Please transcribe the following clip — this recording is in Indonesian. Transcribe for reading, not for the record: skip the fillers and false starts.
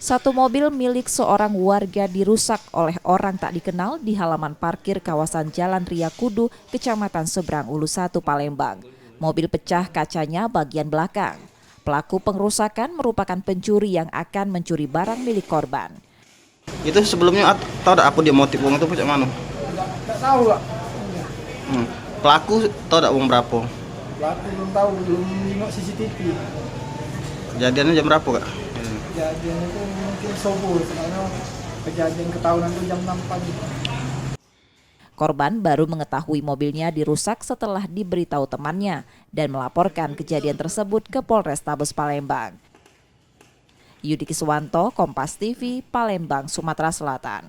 Satu mobil milik seorang warga dirusak oleh orang tak dikenal di halaman parkir kawasan Jalan Ria Kudu, Kecamatan Seberang Ulu 1, Palembang. Mobil pecah kacanya bagian belakang. Pelaku pengrusakan merupakan pencuri yang akan mencuri barang milik korban. Itu sebelumnya tahu tak apa dia motif uang itu macam mana? Nggak tahu lah. Pelaku tahu tak uang berapa? Pelaku belum tahu, belum nengok CCTV. Kejadiannya jam berapa kak? Kejadian itu mungkin subuh, soalnya kejadian ketahuan itu jam 6 pagi. Korban baru mengetahui mobilnya dirusak setelah diberitahu temannya dan melaporkan kejadian tersebut ke Polrestabes Palembang. Yudi Kiswanto, Kompas TV, Palembang, Sumatera Selatan.